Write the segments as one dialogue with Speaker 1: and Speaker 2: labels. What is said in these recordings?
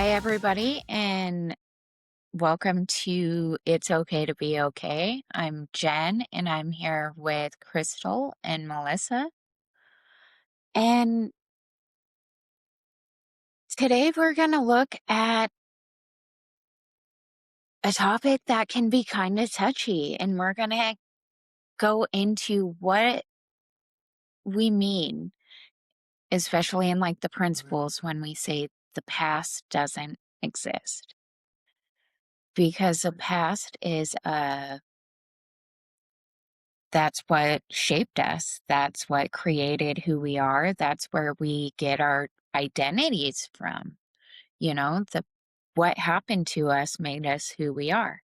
Speaker 1: Hi, everybody, and welcome to It's Okay to Be Okay. I'm Jen, and I'm here with Chrystal and Melissa. And today we're going to look at a topic that can be kind of touchy, and we're going to go into what we mean, especially in like the principles when we say the past doesn't exist. Because the past is that's what shaped us. That's what created who we are. That's where we get our identities from. What happened to us made us who we are.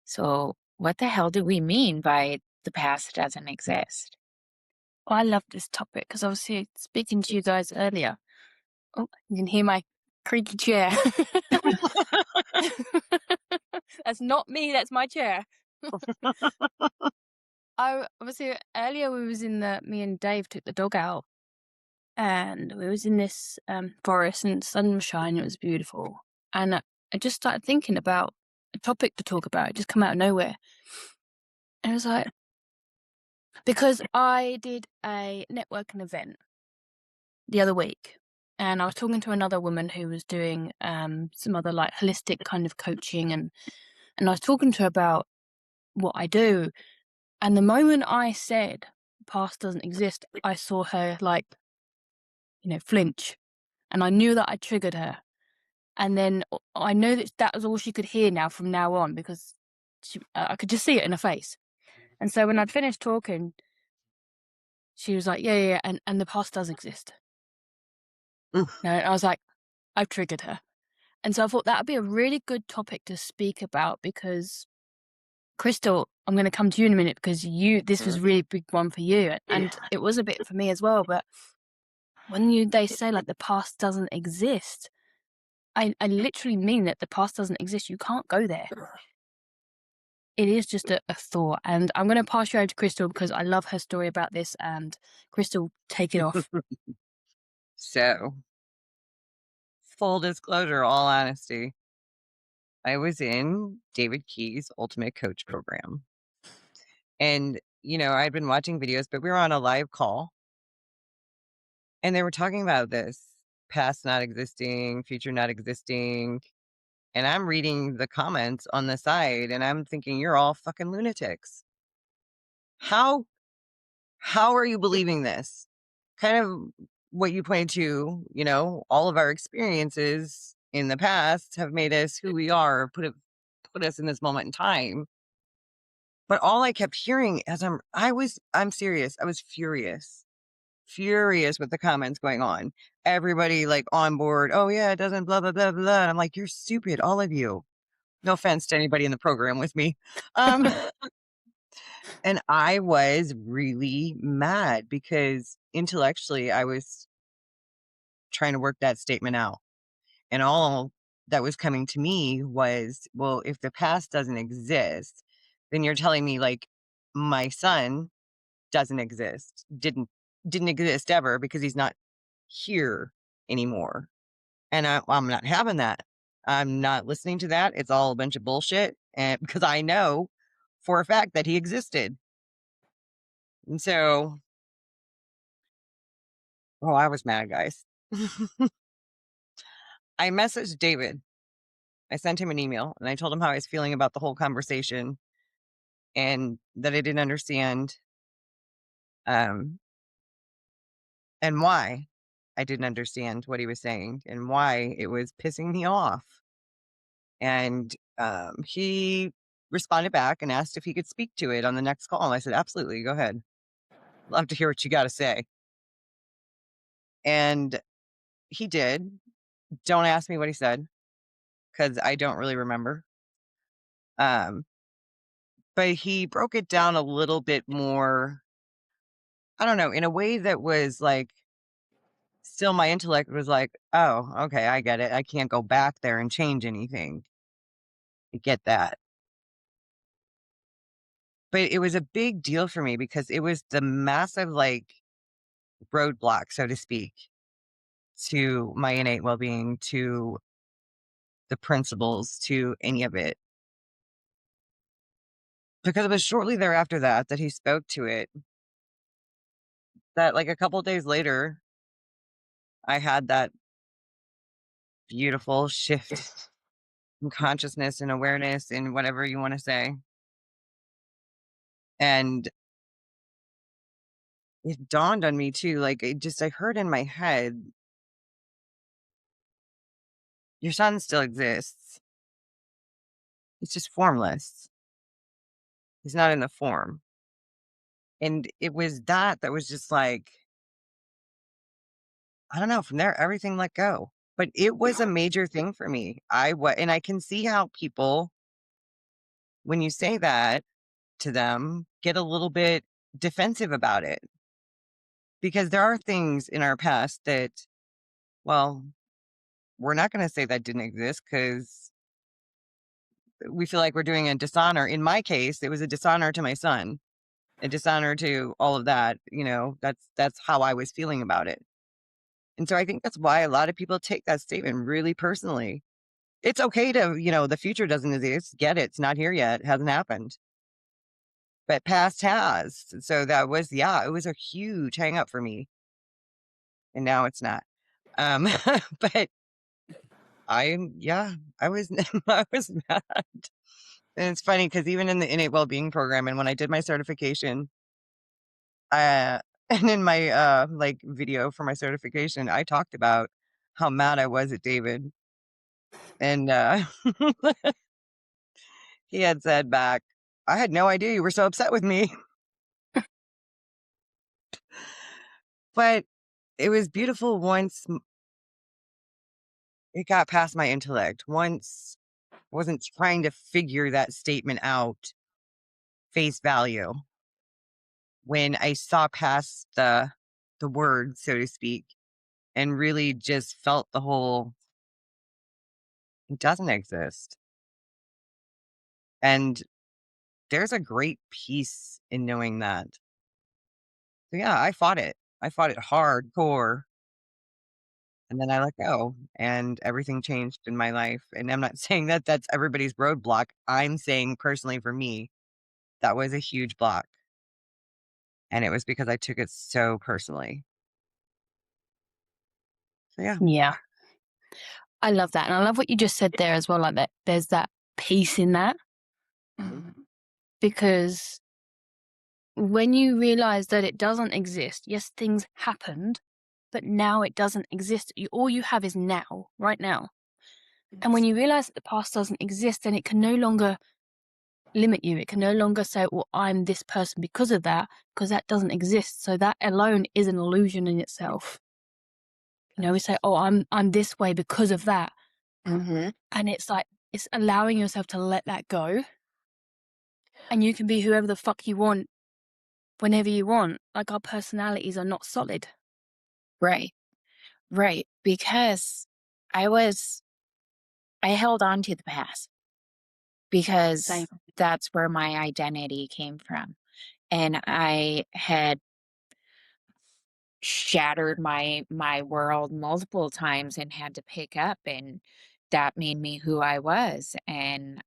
Speaker 1: So, what the hell do we mean by the past doesn't exist?
Speaker 2: I love this topic because obviously speaking to you guys earlier. Oh, you can hear my creaky chair. That's not me, that's my chair. I obviously earlier me and Dave took the dog out and we was in this forest and the sun was shining, it was beautiful. And I just started thinking about a topic to talk about. It just come out of nowhere. And I was like, because I did a networking event the other week, and I was talking to another woman who was doing some other like holistic kind of coaching, and I was talking to her about what I do. And the moment I said past doesn't exist, I saw her like, flinch, and I knew that I triggered her. And then I know that was all she could hear now from now on, because I could just see it in her face. And so when I'd finished talking, she was like, yeah, and the past does exist. I was like, I've triggered her. And so I thought that would be a really good topic to speak about, because Chrystal, I'm going to come to you in a minute, because this was a really big one for you, and it was a bit for me as well. But when they say like the past doesn't exist, I literally mean that the past doesn't exist. You can't go there. It is just a thought. And I'm going to pass you over to Chrystal because I love her story about this. And Chrystal, take it off.
Speaker 3: So, full disclosure, all honesty, I was in David Key's Ultimate Coach program. And, I'd been watching videos, but we were on a live call. And they were talking about this past not existing, future not existing. And I'm reading the comments on the side and I'm thinking, you're all fucking lunatics. How are you believing this? Kind of what you pointed to, all of our experiences in the past have made us who we are, put us in this moment in time. But all I kept hearing as I'm serious. I was furious with the comments going on. Everybody like on board. Oh yeah, it doesn't blah, blah, blah, blah. And I'm like, you're stupid. All of you. No offense to anybody in the program with me. And I was really mad because intellectually I was trying to work that statement out. And all that was coming to me was, well, if the past doesn't exist, then you're telling me like my son doesn't exist, didn't exist ever because he's not here anymore. And I'm not having that. I'm not listening to that. It's all a bunch of bullshit. And because I know for a fact that he existed. And so, I was mad, guys. I messaged David. I sent him an email and I told him how I was feeling about the whole conversation and that I didn't understand and why I didn't understand what he was saying and why it was pissing me off. And he responded back and asked if he could speak to it on the next call. I said, absolutely, go ahead. Love to hear what you got to say. And he did. Don't ask me what he said because I don't really remember. But he broke it down a little bit more, I don't know, in a way that was like, still my intellect was like, oh, okay, I get it. I can't go back there and change anything. I get that. But it was a big deal for me because it was the massive, like, roadblock, so to speak, to my innate well-being, to the principles to any of it. Because it was shortly thereafter that he spoke to it, that, like, a couple days later, I had that beautiful shift in consciousness and awareness and whatever you wanna say. And it dawned on me too, like, I heard in my head, "Your son still exists. He's just formless. He's not in the form." And it was that was just like, I don't know, from there, everything let go. But it was a major thing for me. And I can see how people, when you say that to them, get a little bit defensive about it. Because there are things in our past that, well, we're not gonna say that didn't exist because we feel like we're doing a dishonor. In my case, it was a dishonor to my son, a dishonor to all of that, that's how I was feeling about it. And so I think that's why a lot of people take that statement really personally. It's okay to, the future doesn't exist. Get it. It's not here yet. It hasn't happened. But past has. So that was, yeah, it was a huge hang up for me. And now it's not. But I was, I was mad. And it's funny because even in the innate well-being program, and when I did my certification, uh, and in my like video for my certification, I talked about how mad I was at David. And he had said back, "I had no idea you were so upset with me." But it was beautiful once it got past my intellect. Once I wasn't trying to figure that statement out face value. When I saw past the word, so to speak, and really just felt the whole, it doesn't exist. And there's a great peace in knowing that. So yeah, I fought it. I fought it hardcore. And then I let go and everything changed in my life. And I'm not saying that that's everybody's roadblock. I'm saying personally for me, that was a huge block. And it was because I took it so personally. So yeah.
Speaker 2: Yeah. I love that. And I love what you just said there as well, like that there's that peace in that. Because when you realize that it doesn't exist, yes, things happened, but now it doesn't exist. All you have is now, right now. And when you realize that the past doesn't exist, then it can no longer limit you. It can no longer say, well, I'm this person because of that, because that doesn't exist. So that alone is an illusion in itself. We say, oh, I'm this way because of that.
Speaker 1: Mm-hmm.
Speaker 2: And it's like, it's allowing yourself to let that go. And you can be whoever the fuck you want whenever you want. Like, our personalities are not solid.
Speaker 1: Right. Right. Because I held on to the past because
Speaker 2: Same.
Speaker 1: that's where my identity came from. And I had shattered my world multiple times and had to pick up, and that made me who I was. And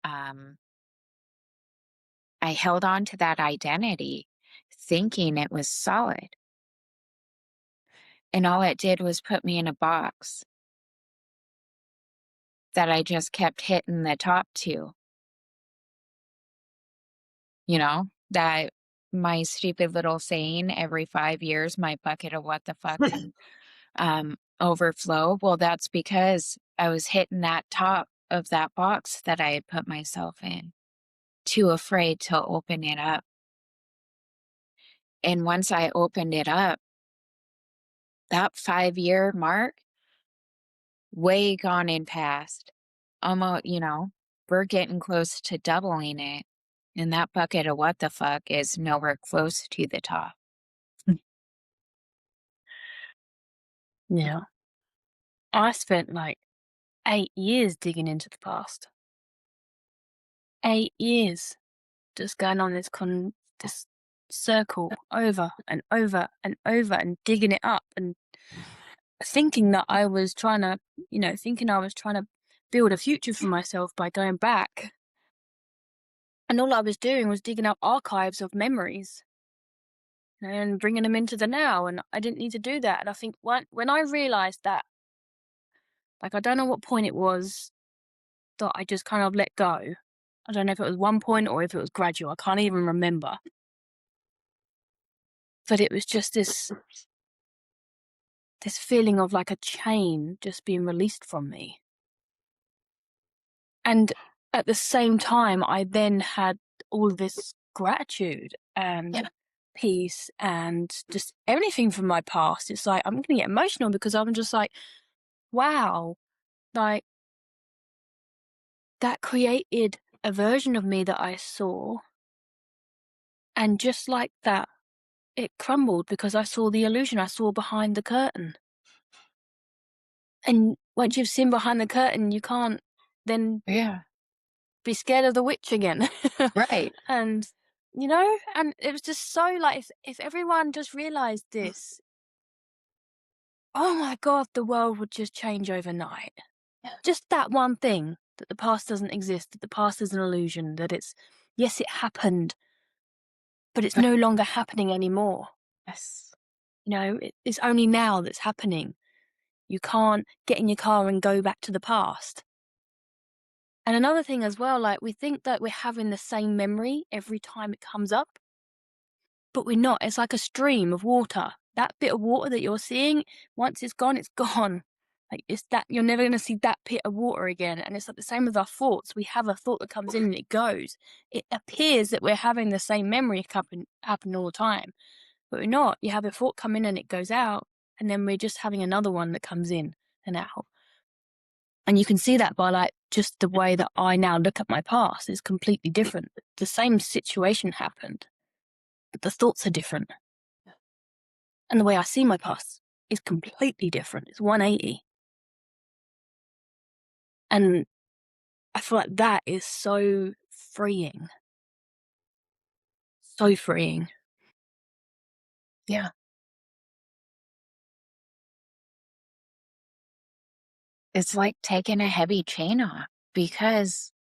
Speaker 1: I held on to that identity thinking it was solid. And all it did was put me in a box that I just kept hitting the top to, that my stupid little saying, every 5 years, my bucket of what the fuck can overflow. Well, that's because I was hitting that top of that box that I had put myself in, too afraid to open it up. And once I opened it up, that 5-year mark, way gone and past. Almost, we're getting close to doubling it. And that bucket of what the fuck is nowhere close to the top.
Speaker 2: Yeah. I spent like 8 years digging into the past. 8 years just going on this circle over and over and over and digging it up and thinking that I was trying to, build a future for myself by going back. And all I was doing was digging up archives of memories and bringing them into the now. And I didn't need to do that. And I think when I realized that, like, I don't know what point it was that I just kind of let go. I don't know if it was one point or if it was gradual. I can't even remember. But it was just this feeling of like a chain just being released from me. And at the same time, I then had all this gratitude and peace and just everything from my past. It's like, I'm going to get emotional because I'm just like, wow, like that created a version of me that I saw. And just like that, it crumbled because I saw the illusion. I saw behind the curtain. And once you've seen behind the curtain, you can't then
Speaker 1: Yeah.
Speaker 2: be scared of the witch again.
Speaker 1: Right.
Speaker 2: And, and it was just so like, if everyone just realized this, oh my God, the world would just change overnight.
Speaker 1: Yeah.
Speaker 2: Just that one thing, that the past doesn't exist, that the past is an illusion, that yes, it happened, but it's no longer happening anymore.
Speaker 1: Yes.
Speaker 2: It's only now that's happening. You can't get in your car and go back to the past. And another thing as well, like we think that we're having the same memory every time it comes up, but we're not. It's like a stream of water. That bit of water that you're seeing, once it's gone, it's gone. Like it's that you're never going to see that pit of water again. And it's like the same with our thoughts. We have a thought that comes in and it goes. It appears that we're having the same memory happen all the time, but we're not. You have a thought come in and it goes out, and then we're just having another one that comes in and out. And you can see that by like just the way that I now look at my past is completely different. The same situation happened, but the thoughts are different. And the way I see my past is completely different. It's 180. And I feel like that is so freeing. So freeing.
Speaker 1: Yeah. It's like taking a heavy chain off, because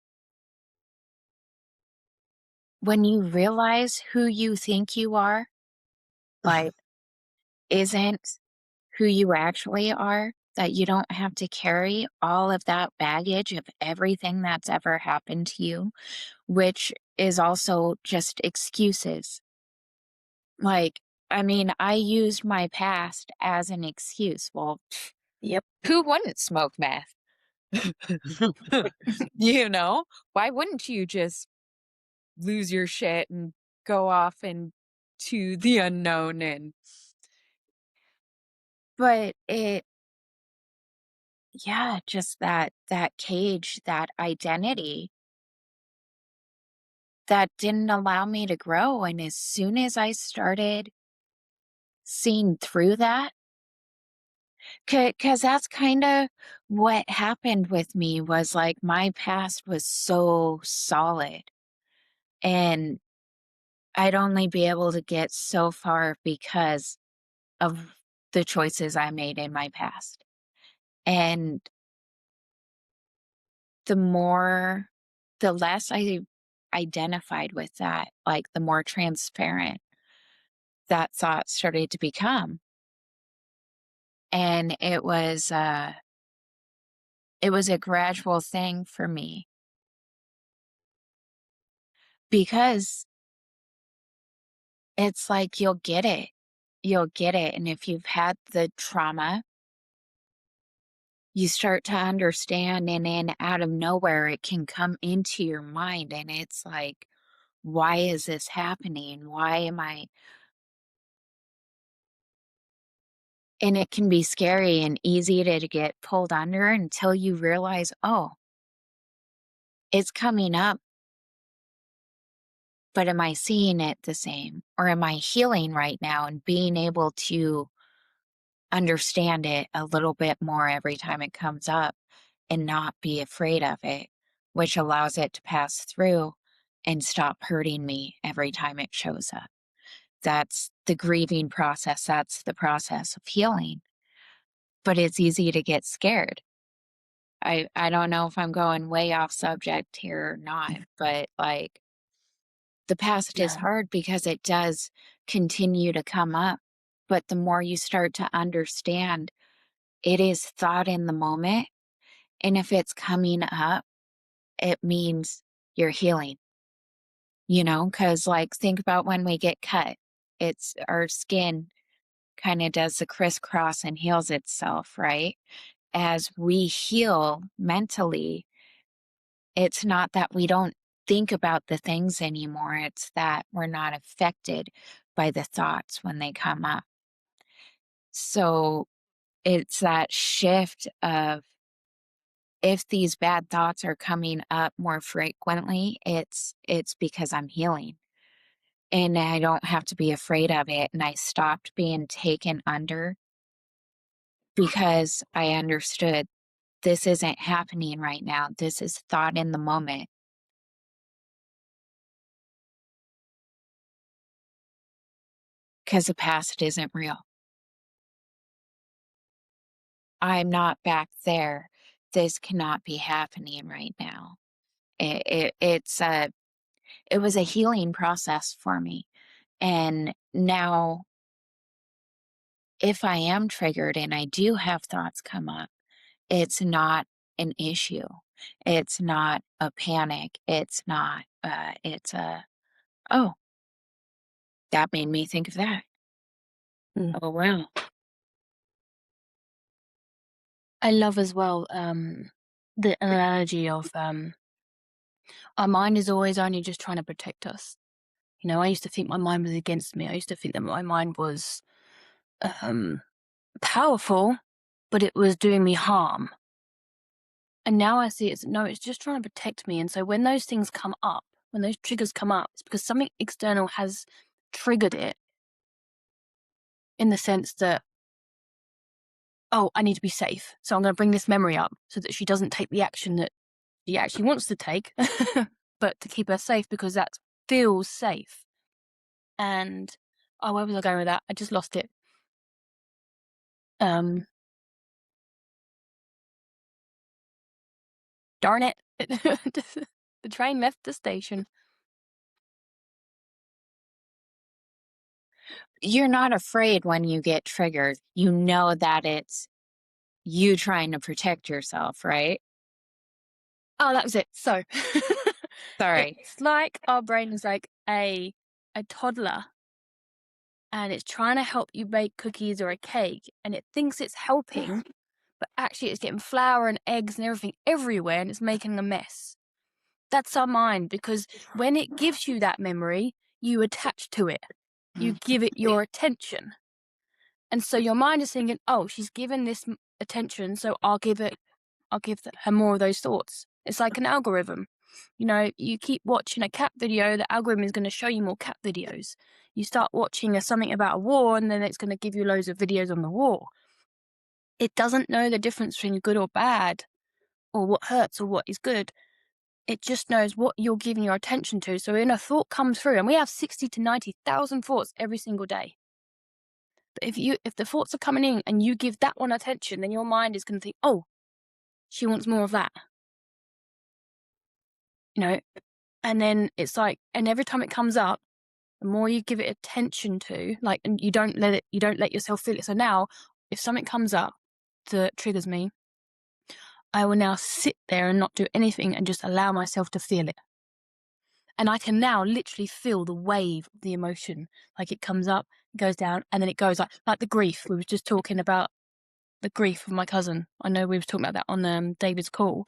Speaker 1: when you realize who you think you are, like, isn't who you actually are, that you don't have to carry all of that baggage of everything that's ever happened to you, which is also just excuses. Like, I mean, I used my past as an excuse. Well,
Speaker 2: Yep.
Speaker 1: who wouldn't smoke meth? Why wouldn't you just lose your shit and go off into the unknown? But just that cage, that identity that didn't allow me to grow. And as soon as I started seeing through that, because that's kind of what happened with me, was like my past was so solid, and I'd only be able to get so far because of the choices I made in my past. And the less I identified with that, like the more transparent that thought started to become. And it was a gradual thing for me, because it's like you'll get it. You'll get it. And if you've had the trauma, you start to understand, and then out of nowhere, it can come into your mind. And it's like, why is this happening? Why am I? And it can be scary and easy to get pulled under until you realize, oh, it's coming up, but am I seeing it the same? Or am I healing right now and being able to understand it a little bit more every time it comes up and not be afraid of it, which allows it to pass through and stop hurting me every time it shows up. That's the grieving process. That's the process of healing. But it's easy to get scared. I don't know if I'm going way off subject here or not, but, like, the past is
Speaker 2: Yeah.
Speaker 1: hard because it does continue to come up, but the more you start to understand, it is thought in the moment, and if it's coming up, it means you're healing, because like, think about when we get cut. It's our skin kinda does the crisscross and heals itself, right? As we heal mentally, it's not that we don't think about the things anymore, it's that we're not affected by the thoughts when they come up. So, it's that shift of if these bad thoughts are coming up more frequently, it's because I'm healing, and I don't have to be afraid of it, and I stopped being taken under because I understood this isn't happening right now. This is thought in the moment because the past isn't real. I'm not back there. This cannot be happening right now. It was a healing process for me. And now, if I am triggered and I do have thoughts come up, it's not an issue. It's not a panic. It's not, it's a, oh, that made me think of that.
Speaker 2: Mm.
Speaker 1: Oh, well.
Speaker 2: I love as well, the analogy of, our mind is always only just trying to protect us. I used to think my mind was against me. I used to think that my mind was, um, powerful, but it was doing me harm. And now I see it's no, it's just trying to protect me. And so when those things come up, when those triggers come up, it's because something external has triggered it in the sense that, oh, I need to be safe. So I'm going to bring this memory up so that she doesn't take the action that she actually wants to take, but to keep her safe because that feels safe. And oh, where was I going with that? I just lost it. Um, Darn it. The train left the station.
Speaker 1: You're not afraid when you get triggered. You know that it's you trying to protect yourself, right?
Speaker 2: Oh, that was it. So
Speaker 1: Sorry.
Speaker 2: it's like our brain is like a toddler and it's trying to help you bake cookies or a cake and it thinks it's helping, but actually it's getting flour and eggs and everything everywhere and it's making a mess. That's our mind because when it gives you that memory, you attach to it. You give it your attention. And so your mind is thinking, "Oh, she's given this attention, so I'll give her more of those thoughts." It's like an algorithm. You keep watching a cat video, the algorithm is going to show you more cat videos. You start watching something about a war, and then it's going to give you loads of videos on the war. It doesn't know the difference between good or bad, or what hurts or what is good. It just knows what you're giving your attention to. So when a thought comes through, and we have 60 to 90,000 thoughts every single day. But if the thoughts are coming in and you give that one attention, then your mind is going to think, "Oh, she wants more of that." You know, and then it's like, and every time it comes up, the more you give it attention to, like, and you don't let yourself feel it. So now, if something comes up that triggers me, I will now sit there and not do anything and just allow myself to feel it. And I can now literally feel the wave of the emotion. Like it comes up, it goes down, and then it goes like the grief. We were just talking about the grief of my cousin. I know we were talking about that on David's call.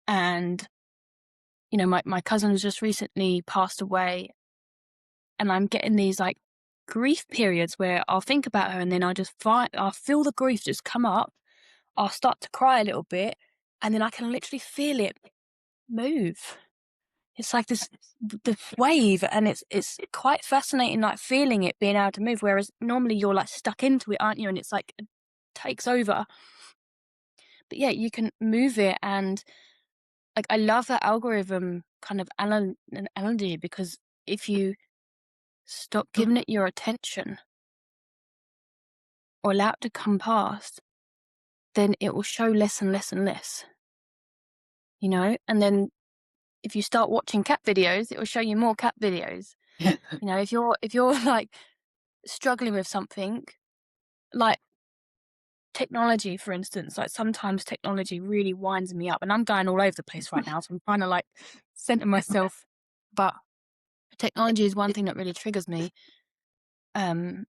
Speaker 2: And, my cousin has just recently passed away. And I'm getting these like grief periods where I'll think about her and then I'll feel the grief just come up. I'll start to cry a little bit and then I can literally feel it move. It's like the wave, and it's quite fascinating, like feeling it being able to move. Whereas normally you're like stuck into it, aren't you? And it's like it takes over. But yeah, you can move it, and like I love that algorithm kind of analogy because if you stop giving it your attention or allow it to come past, then it will show less and less and less. you know? And then if you start watching cat videos, it will show you more cat videos. You know, if you're like struggling with something, like technology, for instance, like sometimes technology really winds me up, and I'm going all over the place right now, so I'm trying to like center myself. But technology is one thing that really triggers me.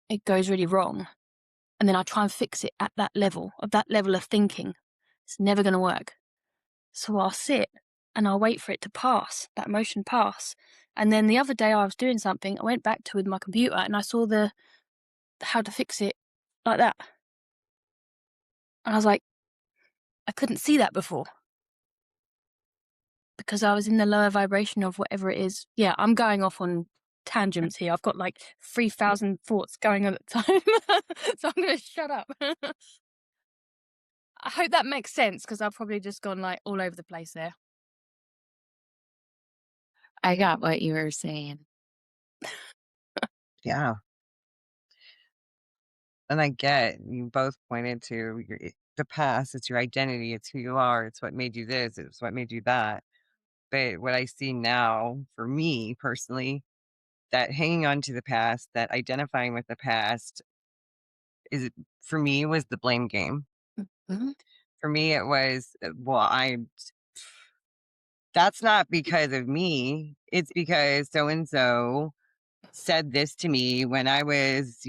Speaker 2: It goes really wrong, and then I try and fix it at that level of thinking. It's never going to work. So I'll sit and I'll wait for it to pass, that emotion pass. And then the other day I was doing something, I went back to with my computer and I saw the how to fix it like that. And I was like, I couldn't see that before because I was in the lower vibration of whatever it is. Yeah, I'm going off on tangents here. I've got like 3,000 thoughts going on at the time. So I'm going to shut up. I hope that makes sense because I've probably just gone like all over the place there.
Speaker 1: I got what you were saying.
Speaker 3: Yeah. And I get you both pointed to the past, it's your identity, it's who you are, it's what made you this, it's what made you that. But what I see now for me personally, that hanging on to the past, that identifying with the past is for me was the blame game.
Speaker 1: Mhm.
Speaker 3: For me, it was, well, that's not because of me. It's because so and so said this to me when I was,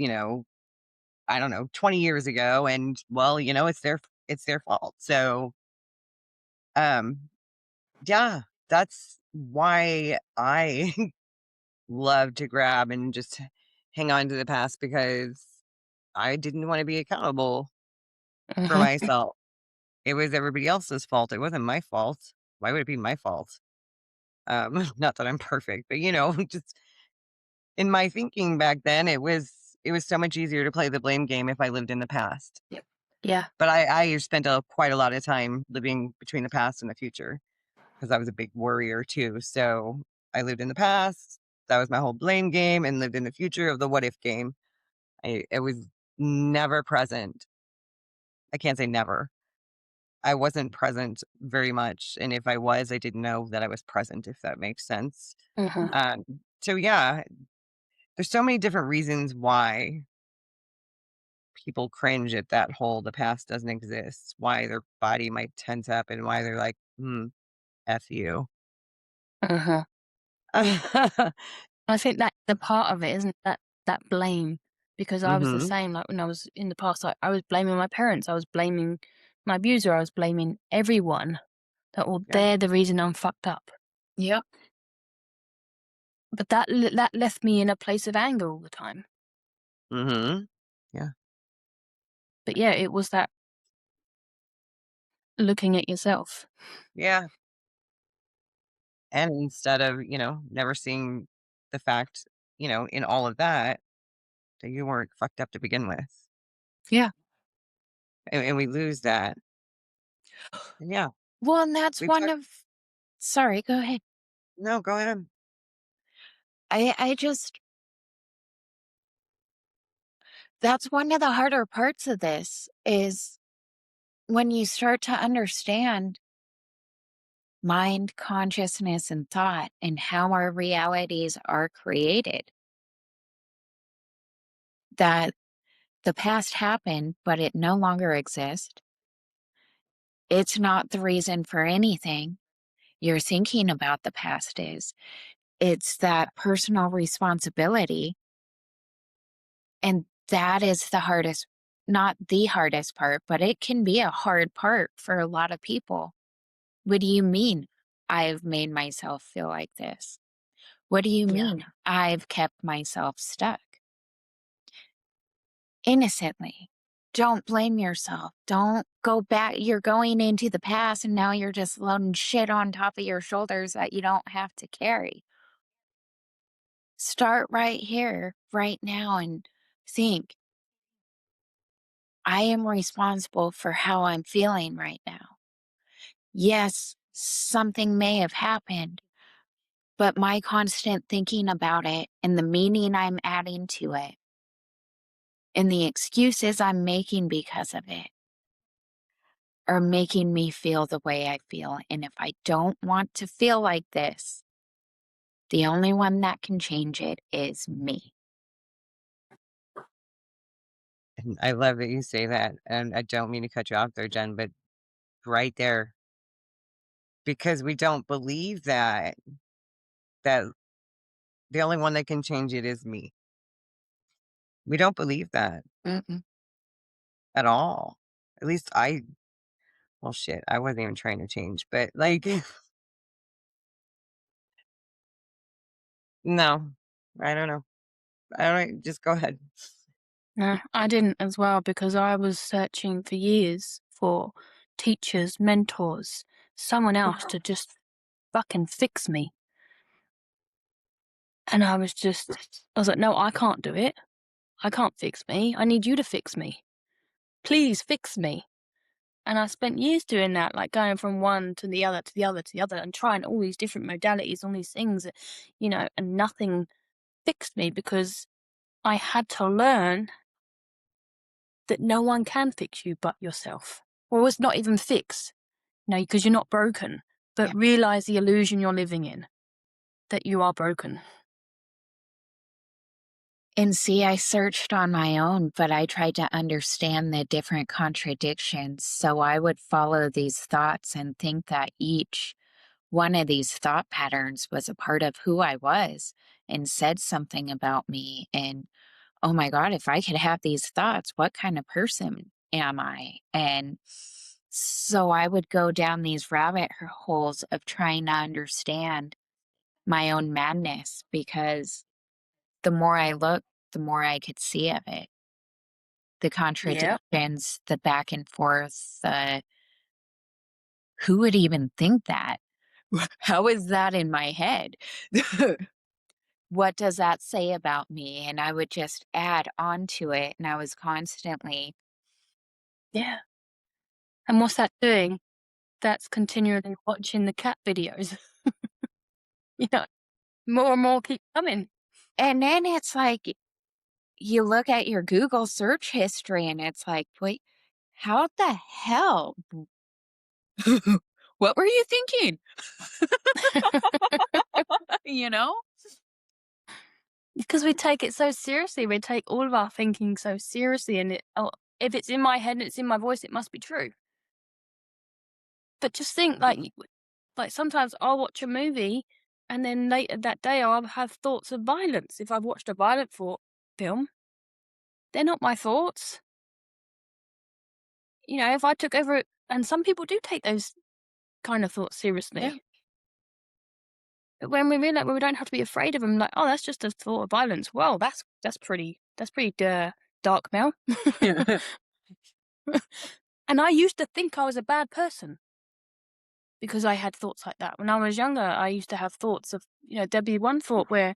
Speaker 3: I don't know, 20 years ago. And well, it's their fault. So, um, yeah, that's why I love to grab and just hang on to the past because I didn't want to be accountable for
Speaker 2: Mhm,
Speaker 3: myself. It was everybody else's fault. It wasn't my fault. Why would it be my fault? Not that I'm perfect, but just in my thinking back then, it was so much easier to play the blame game if I lived in the past.
Speaker 2: yeah.
Speaker 3: But I spent quite a lot of time living between the past and the future because I was a big worrier too. So I lived in the past. That was my whole blame game, and lived in the future of the what if game. I was never present. I can't say never. I wasn't present very much, and if I was, I didn't know that I was present, if that makes sense.
Speaker 2: Mhm,
Speaker 3: Um, so yeah, there's so many different reasons why people cringe at that whole "the past doesn't exist," why their body might tense up, and why they're like, F you."
Speaker 2: mhm. I think that's the part of it, isn't that that blame? Because I was the
Speaker 3: Mhm.
Speaker 2: same, like, when I was in the past, I was blaming my parents, I was blaming my abuser, I was blaming everyone that, well,
Speaker 3: Yeah.
Speaker 2: they're the reason I'm fucked up.
Speaker 1: Yep.
Speaker 2: But that left me in a place of anger all the time.
Speaker 3: Mhm. Yeah.
Speaker 2: But yeah, it was that looking at yourself.
Speaker 3: Yeah. And instead of, never seeing the fact, in all of that, that you weren't fucked up to begin with.
Speaker 1: Yeah.
Speaker 3: And we lose that. And yeah,
Speaker 1: Well, and that's
Speaker 3: we've
Speaker 1: one
Speaker 3: talked.
Speaker 1: of sorry, go ahead.
Speaker 3: No, go ahead.
Speaker 1: I just that's one of the harder parts of this is when you start to understand mind, consciousness, and thought and how our realities are created, that the past happened, but it no longer exists. It's not the reason for anything you're thinking about the past is. It's that personal responsibility. And that is the hardest, not the hardest part, but it can be a hard part for a lot of people. What do you mean I've made myself feel like this? What do you
Speaker 2: Yeah.
Speaker 1: mean I've kept myself stuck? Innocently. Don't blame yourself. Don't go back. You're going into the past and now you're just loading shit on top of your shoulders that you don't have to carry. Start right here, right now, and think I am responsible for how I'm feeling right now. Yes, something may have happened, but my constant thinking about it and the meaning I'm adding to it and the excuses I'm making because of it are making me feel the way I feel. And if I don't want to feel like this, the only one that can change it is me.
Speaker 3: And I love that you say that, and I don't mean to cut you off there, Jen, but right there, because we don't believe that the only one that can change it is me. We don't believe that
Speaker 1: Mm-mm.
Speaker 3: at all. At least well, shit, I wasn't even trying to change, but, like, no, I don't know. Alright, just go ahead.
Speaker 2: No, I didn't as well because I was searching for years for teachers, mentors, someone else to just fucking fix me. And I was like, no, I can't do it. I can't fix me. I need you to fix me. Please fix me. And I spent years doing that, like going from one to the other, to the other, to the other, and trying all these different modalities, all these things, and nothing fixed me because I had to learn that no one can fix you but yourself. Or it's not even fix, because you're not broken,
Speaker 1: Yeah.
Speaker 2: but realize the illusion you're living in, that you are broken.
Speaker 1: And see, I searched on my own, but I tried to understand the different contradictions. So I would follow these thoughts and think that each one of these thought patterns was a part of who I was and said something about me. And oh my God, if I could have these thoughts, what kind of person am I? And so I would go down these rabbit holes of trying to understand my own madness because the more I looked, the more I could see of it. The
Speaker 2: Yeah.
Speaker 1: contradictions, the back and forth, who would even think that? How is that in my head? What does that say about me? And I would just add on to it. And I was constantly,
Speaker 2: Yeah. And what's that doing? That's continually watching the cat videos. you know, more and more keep coming.
Speaker 1: and then it's like, you look at your Google search history and it's like, wait, how the hell? What were you thinking? You know?
Speaker 2: Because we take it so seriously. We take all of our thinking so seriously. And if it's in my head and it's in my voice, it must be true. But just think, like sometimes I'll watch a movie and then later that day I'll have thoughts of violence. If I've watched a violent film, they're not my thoughts. If I took over, and some people do take those kind of thoughts seriously.
Speaker 1: Yeah.
Speaker 2: But when we realize we don't have to be afraid of them, like, oh, that's just a thought of violence. Well, that's pretty dark, Mel. And I used to think I was a bad person because I had thoughts like that. When I was younger, I used to have thoughts of, there'd be one thought where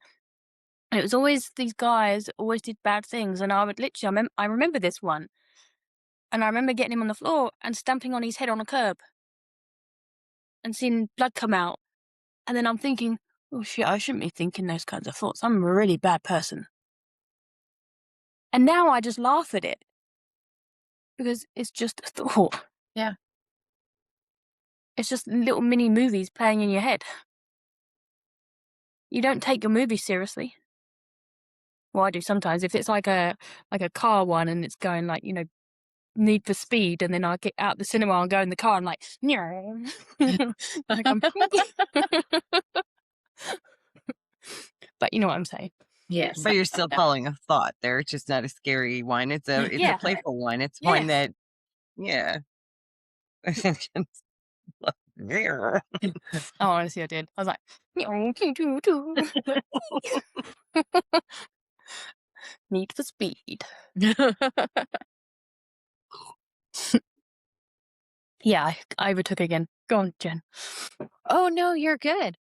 Speaker 2: it was always these guys that always did bad things, and I would literally, I remember this one, and I remember getting him on the floor and stamping on his head on a curb and seeing blood come out, and then I'm thinking, oh shit, I shouldn't be thinking those kinds of thoughts. I'm a really bad person. And now I just laugh at it because it's just a thought.
Speaker 1: Yeah.
Speaker 2: It's just little mini movies playing in your head. You don't take your movies seriously. Well, I do sometimes. If it's like a car one and it's going like, Need for Speed, and then I get out the cinema and go in the car and like, like I'm but you know what I'm saying.
Speaker 1: Yes.
Speaker 3: But you're still following a thought there, it's just not a scary one, it's a
Speaker 2: Yeah.
Speaker 3: playful one, it's one
Speaker 2: Yes.
Speaker 3: that yeah.
Speaker 2: Oh, honestly, I did. I was like, Need for Speed. Yeah, I overtook again. Go on, Jen.
Speaker 1: Oh, no, you're good.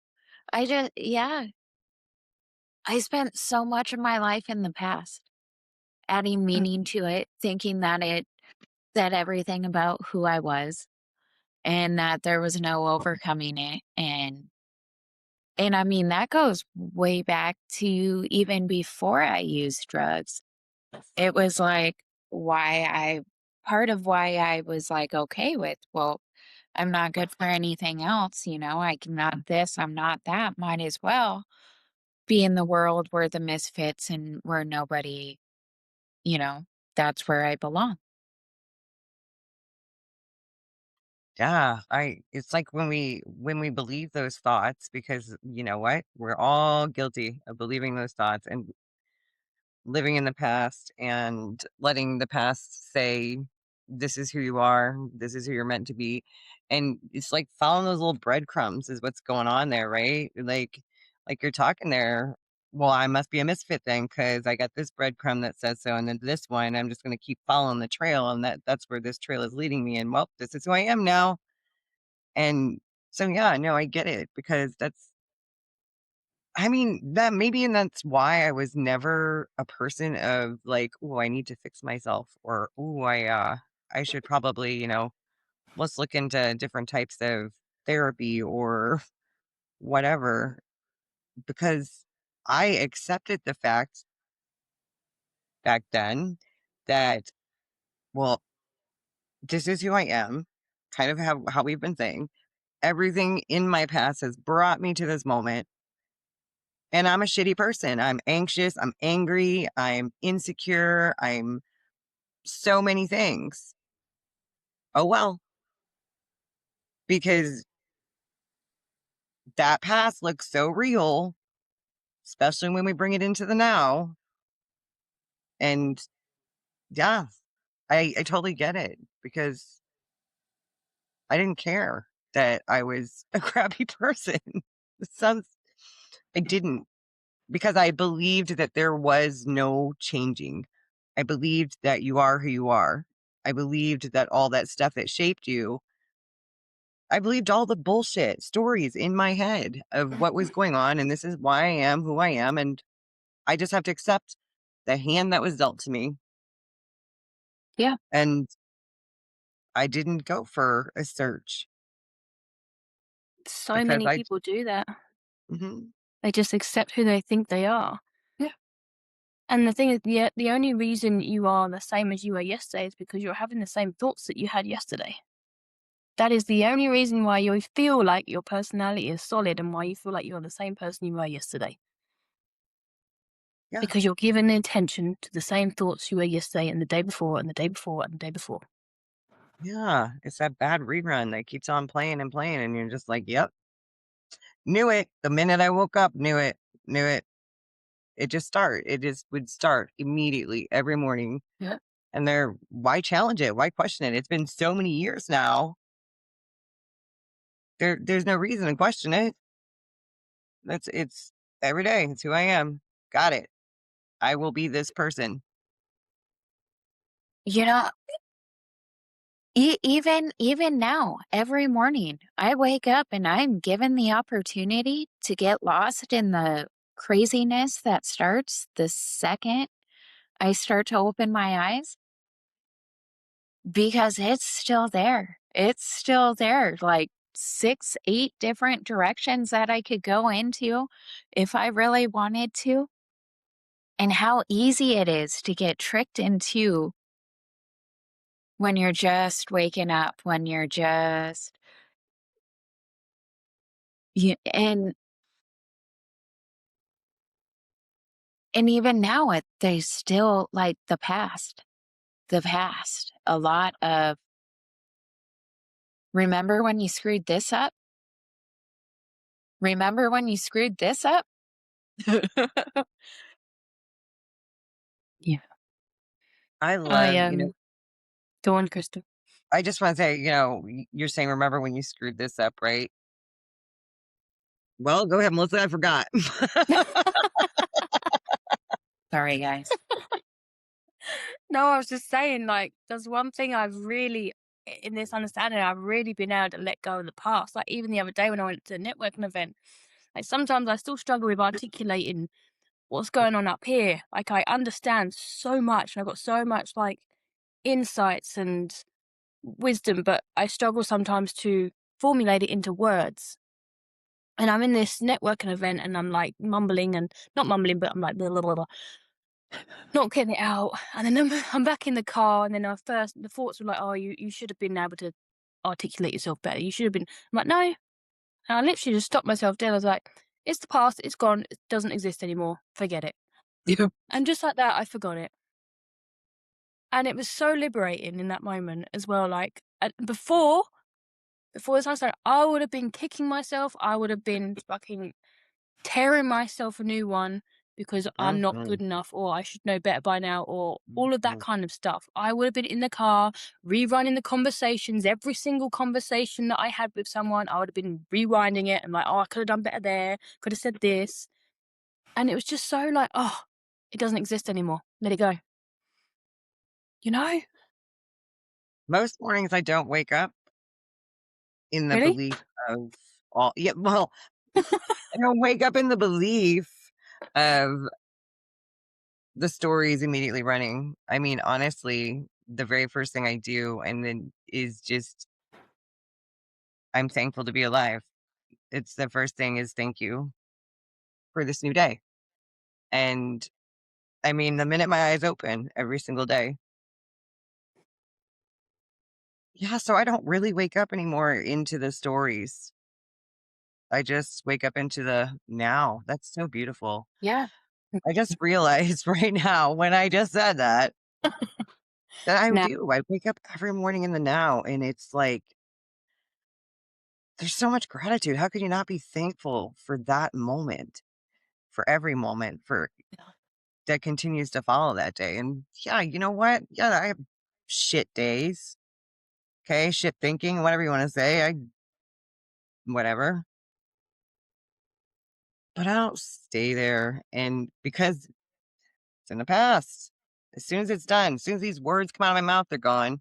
Speaker 1: Yeah. I spent so much of my life in the past adding
Speaker 2: Mm.
Speaker 1: meaning to it, thinking that it said everything about who I was and that there was no overcoming it. And I mean, that goes way back to even before I used drugs. It was like why I part of why I was like, okay with, well, I'm not good for anything else, I'm not this, I'm not that, might as well be in the world where the misfits and where nobody, you know, that's where I belong.
Speaker 3: Yeah, I it's like when we believe those thoughts because you know what? We're all guilty of believing those thoughts and living in the past and letting the past say, "This is who you are. This is who you're meant to be." And it's like following those little breadcrumbs is what's going on there, right? Like you're talking there. Well, I must be a misfit then because I got this breadcrumb that says so, and then this one. I'm just going to keep following the trail, and that's where this trail is leading me. And well, this is who I am now. And so, yeah, no, I get it because I mean, that maybe and that's why I was never a person of like, "Oh, I need to fix myself," or, "Oh, I should probably, let's look into different types of therapy or whatever," because I accepted the fact back then that, well, this is who I am, kind of how we've been saying. Everything in my past has brought me to this moment, and I'm a shitty person. I'm anxious, I'm angry, I'm insecure, I'm so many things. Oh, well, because that past looks so real, especially when we bring it into the now. And yeah, I totally get it because I didn't care that I was a crappy person. It sounds, I didn't because I believed that there was no changing. I believed that you are who you are. I believed that all that stuff that shaped you, I believed all the bullshit stories in my head of what was going on. And this is why I am who I am. And I just have to accept the hand that was dealt to me.
Speaker 2: Yeah.
Speaker 3: And I didn't go for a search
Speaker 2: So
Speaker 3: because
Speaker 2: many
Speaker 3: I,
Speaker 2: people do that.
Speaker 3: mhm,
Speaker 2: They just accept who they think they are. Yeah. And the thing is, the only reason you are the same as you were yesterday is because you're having the same thoughts that you had yesterday. That is the only reason why you feel like your personality is solid and why you feel like you're the same person you were yesterday.
Speaker 3: yeah,
Speaker 2: Because you're giving attention to the same thoughts you were yesterday and the day before and the day before and the day before.
Speaker 3: yeah. It's that bad rerun that keeps on playing and playing. And you're just like, yep, knew it. The minute I woke up, knew it, knew it. It just would start immediately every morning.
Speaker 2: Yeah.
Speaker 3: And why challenge it? Why question it? It's been so many years now. There's no reason to question it. It's every day. It's who I am. Got it. I will be this person.
Speaker 1: You know, even now, every morning, I wake up and I'm given the opportunity to get lost in the craziness that starts the second I start to open my eyes because it's still there. It's still there, like 6, 8 different directions that I could go into if I really wanted to, and how easy it is to get tricked into when you're just waking up, when you're just you and even now they still like the past, a lot of, "Remember when you screwed this up? Remember when you screwed this up?"
Speaker 2: Yeah.
Speaker 3: I
Speaker 2: I
Speaker 3: love,
Speaker 2: Go on, Krista.
Speaker 3: I just want to say, you're saying, remember when you screwed this up, right? Well, go ahead, Melissa. I forgot.
Speaker 1: Sorry, guys.
Speaker 2: No, I was just saying, like, there's one thing I've really, in this understanding, I've really been able to let go of the past. Like, even the other day when I went to a networking event, like, sometimes I still struggle with articulating what's going on up here. Like, I understand so much and I've got so much, like, insights and wisdom, but I struggle sometimes to formulate it into words. And I'm in this networking event and I'm like mumbling and not mumbling, but I'm like, blah, blah, blah, blah. not getting it out. And then I'm back in the car, and then the thoughts were like, "Oh, you should have been able to articulate yourself better. You should have been." I'm like, "No." And I literally just stopped myself dead. I was like, "It's the past. It's gone. It doesn't exist anymore. Forget it."
Speaker 3: Yeah.
Speaker 2: And just like that, I forgot it. And it was so liberating in that moment as well. Like before this time started, I would have been kicking myself. I would have been fucking tearing myself a new one because I'm not
Speaker 3: Mhm.
Speaker 2: good enough or I should know better by now or all of that
Speaker 3: Mhm.
Speaker 2: kind of stuff. I would have been in the car rerunning the conversations, every single conversation that I had with someone. I would have been rewinding it and like, oh, I could have done better there, could have said this. And it was just so like, oh, it doesn't exist anymore. Let it go. You know?
Speaker 3: Most mornings I don't wake up in the
Speaker 2: Really?
Speaker 3: belief of all yeah, well, I don't wake up in the belief of the stories immediately running. I mean, honestly, the very first thing I do and then is just I'm thankful to be alive. It's the first thing is thank you for this new day. And I mean, the minute my eyes open every single day. Yeah, so I don't really wake up anymore into the stories. I just wake up into the now. That's so beautiful.
Speaker 2: Yeah.
Speaker 3: I just realized right now when I just said that, that I
Speaker 2: Now,
Speaker 3: do. I wake up every morning in the now and it's like there's so much gratitude. How could you not be thankful for that moment, for every moment, for that continues to follow that day? And yeah, you know what? Yeah, I have shit days. Okay, shit thinking, whatever you want to say. I whatever. But I don't stay there. And because it's in the past. As soon as it's done, as soon as these words come out of my mouth, they're gone.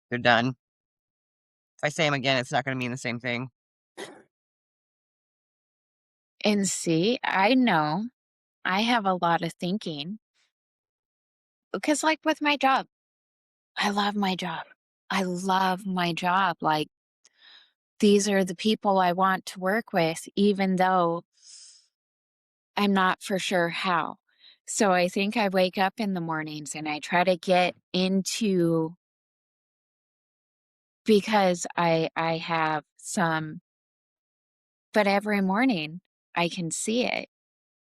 Speaker 3: They're done. If I say them again, it's not going to mean the same thing.
Speaker 1: And see, I know I have a lot of thinking because, like, with my job, I love my job. I love my job. Like, these are the people I want to work with, even though I'm not for sure how. So I think I wake up in the mornings and I try to get into because I have some, but every morning I can see it.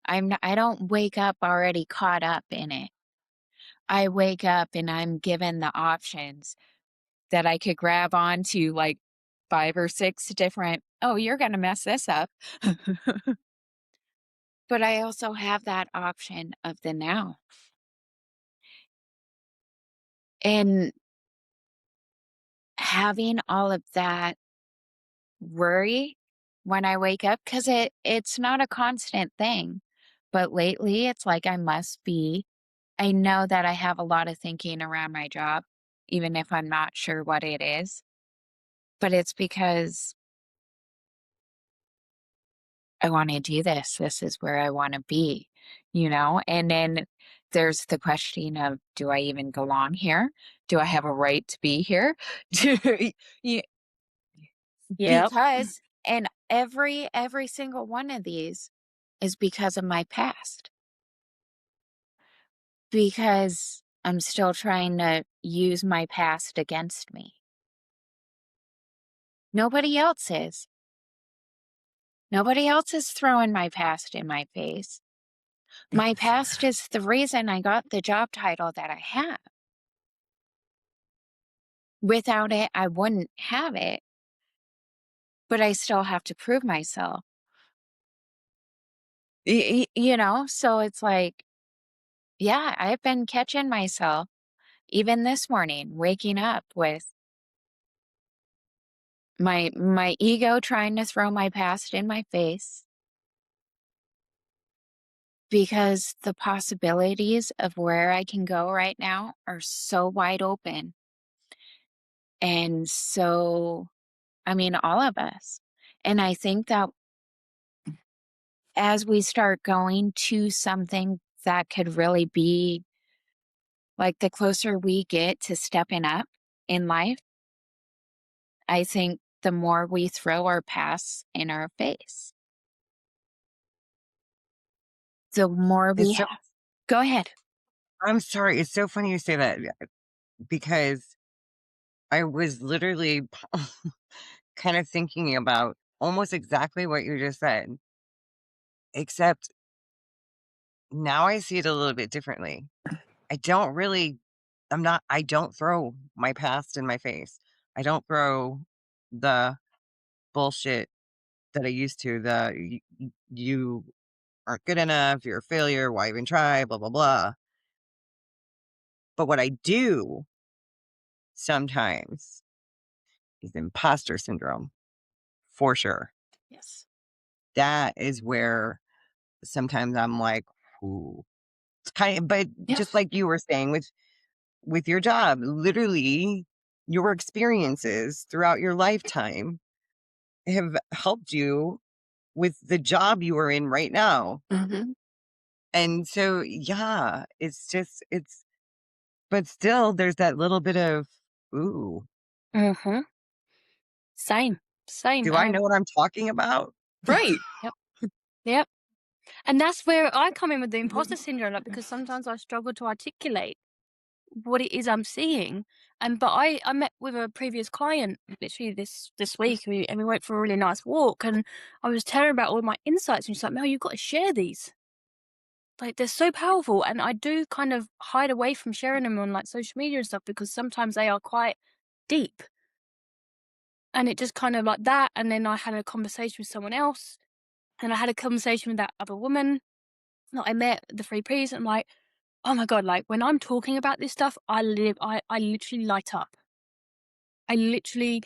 Speaker 1: I don't wake up already caught up in it. I wake up and I'm given the options that I could grab onto like 5 or 6 different, "Oh, you're gonna mess this up." But I also have that option of the now. And having all of that worry when I wake up, because it's not a constant thing, but lately, it's like I must be. I know that I have a lot of thinking around my job, even if I'm not sure what it is, but it's because I wanna do this. This is where I wanna be, you know? And then there's the question of, do I even belong here? Do I have a right to be here? Do you
Speaker 2: yep.
Speaker 1: because and every single one of these is because of my past, because I'm still trying to use my past against me. Nobody else is. Nobody else is throwing my past in my face. My past is the reason I got the job title that I have. Without it, I wouldn't have it, but I still have to prove myself. You know, so it's like, yeah, I've been catching myself even this morning, waking up with my ego trying to throw my past in my face because the possibilities of where I can go right now are so wide open. And so, I mean, all of us. And I think that as we start going to something that could really be like the closer we get to stepping up in life, I think the more we throw our pasts in our face. the more
Speaker 3: It's
Speaker 1: we
Speaker 3: so
Speaker 1: go ahead.
Speaker 3: I'm sorry, it's so funny you say that because I was literally kind of thinking about almost exactly what you just said, except now I see it a little bit differently. I don't really I don't throw my past in my face. I don't throw the bullshit that I used to, you aren't good enough, you're a failure, why even try, blah, blah, blah. But what I do sometimes is imposter syndrome, for sure.
Speaker 2: Yes.
Speaker 3: That is where sometimes I'm like, "Ooh." It's but
Speaker 2: Yeah.
Speaker 3: just like you were saying with your job, literally, your experiences throughout your lifetime have helped you with the job you are in right now.
Speaker 2: Mhm.
Speaker 3: And so, yeah, it's but still, there's that little bit of, "Ooh,
Speaker 2: Mhm. Same. Same.
Speaker 3: do I know what I'm talking about?"
Speaker 2: Right. Yep. Yep. And that's where I come in with the imposter syndrome, like, because sometimes I struggle to articulate what it is I'm seeing. And but I met with a previous client literally this week, and we went for a really nice walk, and I was telling her about all my insights, and she's like, "Mel, you've got to share these. Like, they're so powerful." And I do kind of hide away from sharing them on like social media and stuff because sometimes they are quite deep. And it just kind of like that. And then I had a conversation with someone else, and I had a conversation with that other woman that I met at the Free Prix. And I'm like, oh my God, like when I'm talking about this stuff, I literally light up. I literally,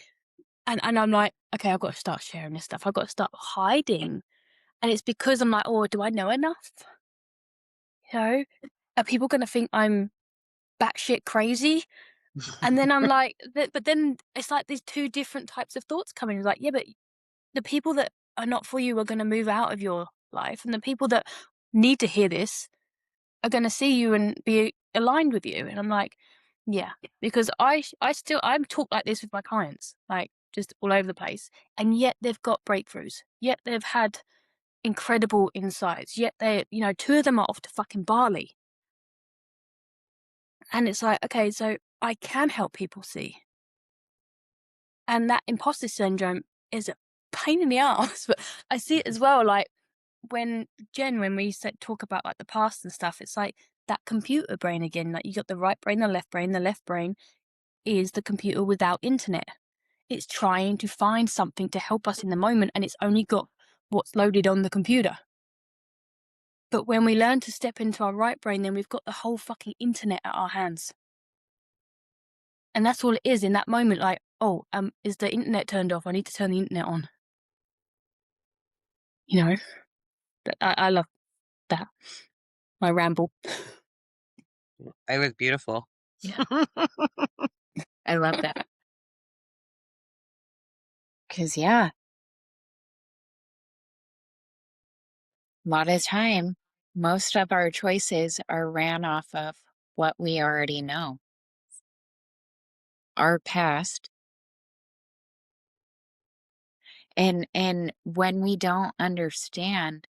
Speaker 2: and I'm like, okay, I've got to start sharing this stuff. I've got to start hiding. And it's because I'm like, oh, do I know enough? You know, are people going to think I'm batshit crazy? And then I'm like, but then it's like these two different types of thoughts coming. Like, yeah, but the people that are not for you are going to move out of your life. And the people that need to hear this are going to see you and be aligned with you. And I'm like, yeah, because I'm talk like this with my clients, like just all over the place. And yet they've got breakthroughs. Yet they've had incredible insights. Yet two of them are off to fucking Bali. And it's like, okay, so I can help people see. And that imposter syndrome is a pain in the ass, but I see it as well. Like when we talk about like the past and stuff, it's like that computer brain again. Like you got the right brain, the left brain. The left brain is the computer without internet. It's trying to find something to help us in the moment, and it's only got what's loaded on the computer. But when we learn to step into our right brain, then we've got the whole fucking internet at our hands. And that's all it is in that moment. Like, oh, is the internet turned off? I need to turn the internet on. You know, I love that. My ramble.
Speaker 3: It was beautiful.
Speaker 1: Yeah. I love that. Because, yeah, a lot of time, most of our choices are ran off of what we already know, our past. And when we don't understand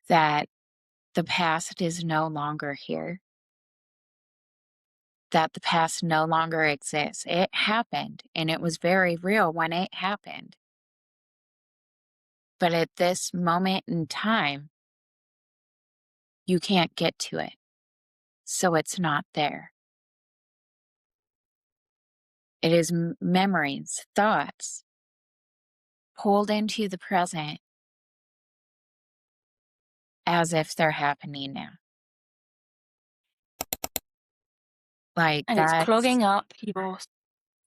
Speaker 1: that the past is no longer here, that the past no longer exists. It happened, and it was very real when it happened. But at this moment in time, you can't get to it. So it's not there. It is memories, thoughts pulled into the present as if they're happening now. Like
Speaker 2: And it's
Speaker 1: that's
Speaker 2: clogging up your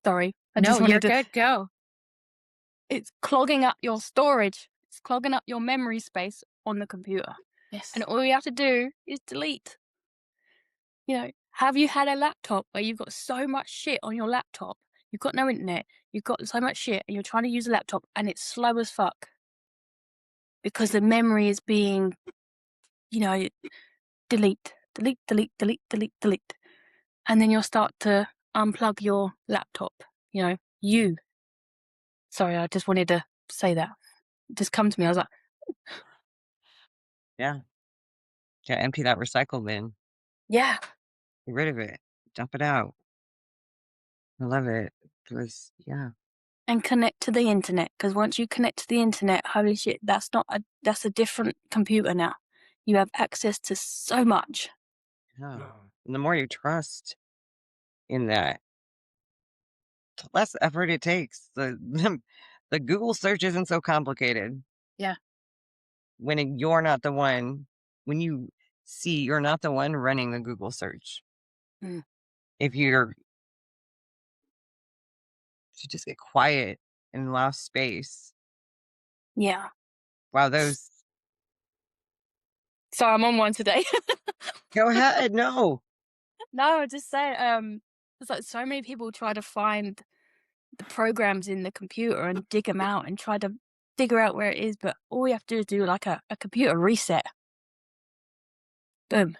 Speaker 2: sorry, I
Speaker 1: no,
Speaker 2: just
Speaker 1: you're
Speaker 2: wanted to
Speaker 1: good. Go.
Speaker 2: it's clogging up your storage. It's clogging up your memory space on the computer.
Speaker 1: Yes.
Speaker 2: And all you have to do is delete. Have you had a laptop where you've got so much shit on your laptop? You've got no internet, you've got so much shit, and you're trying to use a laptop and it's slow as fuck because the memory is being, delete, delete, delete, delete, delete, delete. And then you'll start to unplug your laptop. You. Sorry, I just wanted to say that. It just come to me. I was like,
Speaker 3: Yeah. Yeah, empty that recycle bin.
Speaker 2: Yeah.
Speaker 3: Get rid of it. Dump it out. I love it. Yeah.
Speaker 2: And connect to the internet, because once you connect to the internet, holy shit, that's a different computer now. You have access to so much.
Speaker 3: Yeah. And the more you trust in that, the less effort it takes. The Google search isn't so complicated
Speaker 1: Yeah.
Speaker 3: you're not the one, when you see you're not the one running the Google search.
Speaker 2: Mm.
Speaker 3: If you just get quiet and allow space.
Speaker 2: Yeah.
Speaker 3: Wow, those
Speaker 2: So I'm on one today.
Speaker 3: go ahead. No.
Speaker 2: No, I just say, it's like so many people try to find the programs in the computer and dig them out and try to figure out where it is, but all we have to do is do like a computer reset. Boom.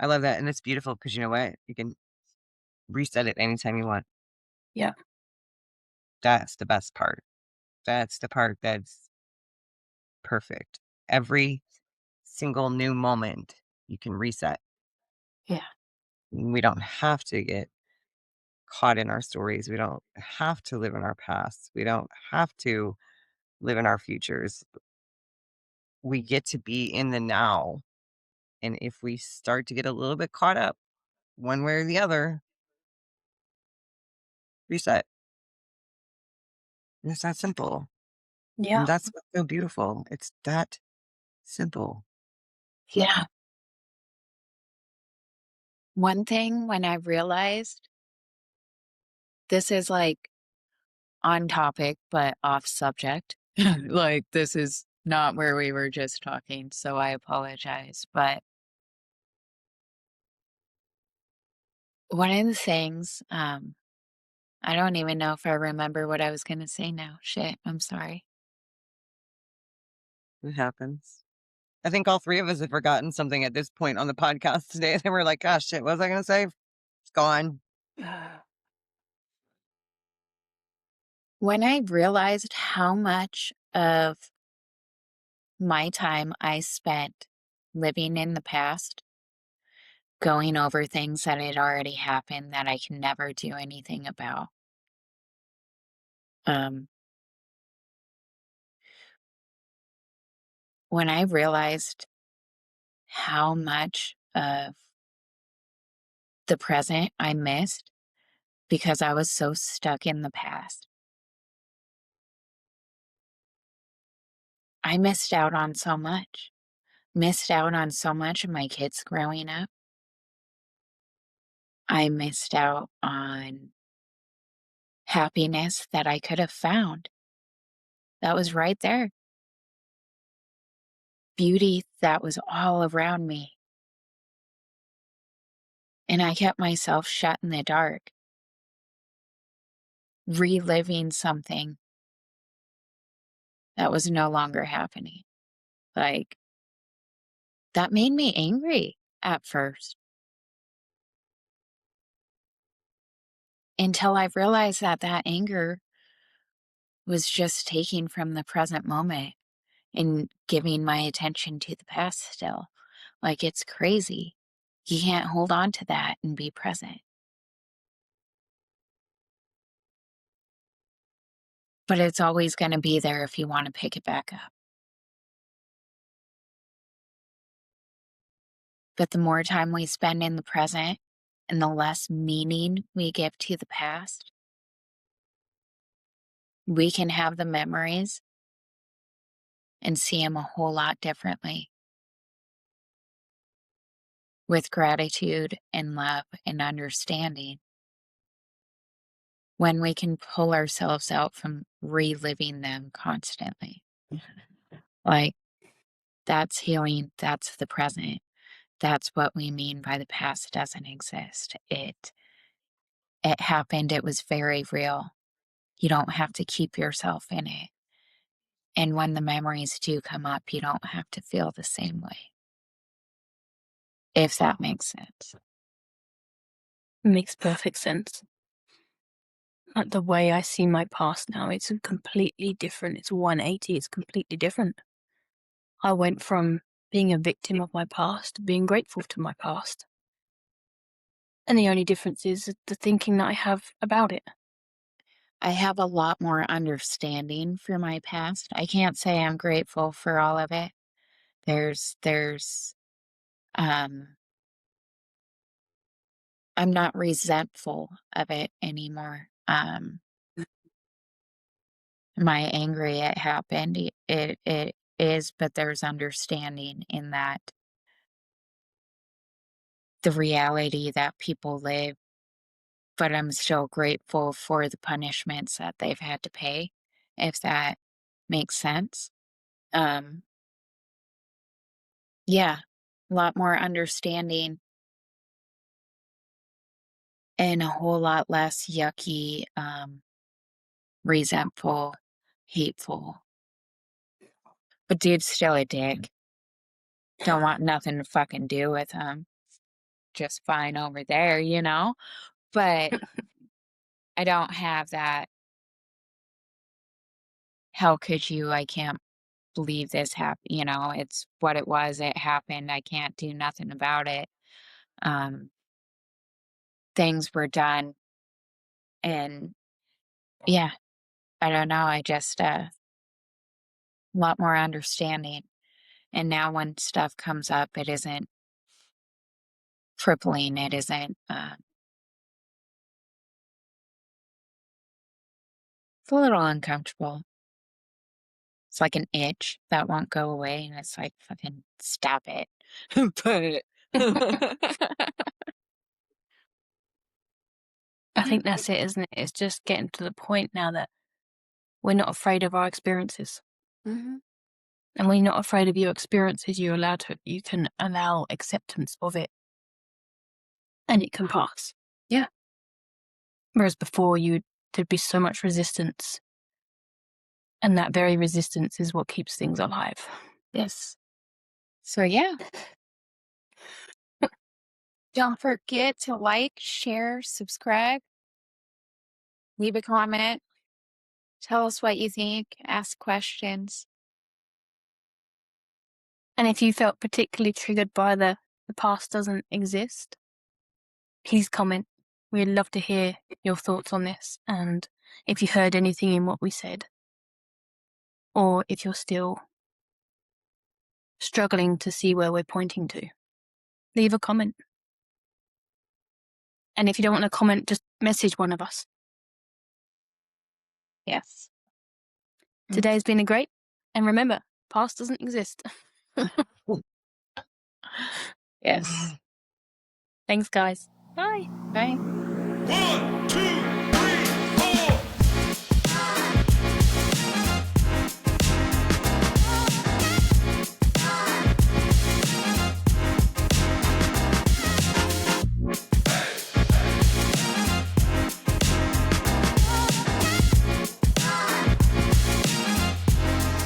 Speaker 3: I love that. And it's beautiful because you know what? You can reset it anytime you want.
Speaker 2: Yeah.
Speaker 3: That's the best part. That's the part that's perfect. Every single new moment you can reset.
Speaker 2: Yeah.
Speaker 3: We don't have to get caught in our stories. We don't have to live in our past. We don't have to live in our futures. We get to be in the now. And if we start to get a little bit caught up one way or the other, reset. And it's that simple.
Speaker 2: Yeah.
Speaker 3: And that's what's so beautiful. It's that simple.
Speaker 1: Yeah. One thing when I realized this is like on topic, but off subject. Like, this is not where we were just talking, so I apologize. But one of the things, I don't even know if I remember what I was going to say now. Shit, I'm sorry.
Speaker 3: It happens. I think all three of us have forgotten something at this point on the podcast today. They were like, gosh, shit, what was I going to say? It's gone.
Speaker 1: When I realized how much of my time I spent living in the past, going over things that had already happened that I can never do anything about. Um, when I realized how much of the present I missed because I was so stuck in the past, I missed out on so much. Missed out on so much of my kids growing up. I missed out on happiness that I could have found. That was right there. Beauty that was all around me. And I kept myself shut in the dark, reliving something that was no longer happening. Like, that made me angry at first until I realized that that anger was just taking from the present moment and giving my attention to the past still. Like, it's crazy. You can't hold on to that and be present. But it's always going to be there if you want to pick it back up. But the more time we spend in the present and the less meaning we give to the past, we can have the memories and see them a whole lot differently with gratitude and love and understanding when we can pull ourselves out from reliving them constantly. Like, that's healing, that's the present. That's what we mean by the past doesn't exist. It happened, it was very real. You don't have to keep yourself in it. And when the memories do come up, you don't have to feel the same way. If that makes sense.
Speaker 2: Makes perfect sense. Like the way I see my past now, it's completely different. It's 180, it's completely different. I went from being a victim of my past, being grateful to my past. And the only difference is the thinking that I have about it.
Speaker 1: I have a lot more understanding for my past. I can't say I'm grateful for all of it. There's um I'm not resentful of it anymore. Am I angry it happened? It is, but there's understanding in that the reality that people live, but I'm still grateful for the punishments that they've had to pay, if that makes sense. Um, yeah, a lot more understanding and a whole lot less yucky, resentful, hateful. But dude's still a dick. Don't want nothing to fucking do with him. Just fine over there, you know? But I don't have that, "How could you? I can't believe this happened." You know, it's what it was, it happened, I can't do nothing about it. Um, things were done, and yeah, I don't know, I just, a lot more understanding, and now when stuff comes up, it isn't crippling, it isn't, it's a little uncomfortable. It's like an itch that won't go away, and it's like, "Fucking stop it." But
Speaker 2: I think that's it, isn't it? It's just getting to the point now that we're not afraid of our experiences.
Speaker 1: Mhm.
Speaker 2: And when you're not afraid of your experiences, you can allow acceptance of it and it can pass.
Speaker 1: Yeah.
Speaker 2: Whereas before there'd be so much resistance. And that very resistance is what keeps things alive.
Speaker 1: Yes. So, yeah. Don't forget to like, share, subscribe, leave a comment, tell us what you think, ask questions.
Speaker 2: And if you felt particularly triggered by the past doesn't exist, please comment. We'd love to hear your thoughts on this and if you heard anything in what we said, or if you're still struggling to see where we're pointing to, leave a comment. And if you don't want to comment, just message one of us.
Speaker 1: Yes.
Speaker 2: Today's been a great, and remember, past doesn't exist.
Speaker 1: Yes.
Speaker 2: Thanks, guys. Bye.
Speaker 1: Bye.
Speaker 4: 1, 2,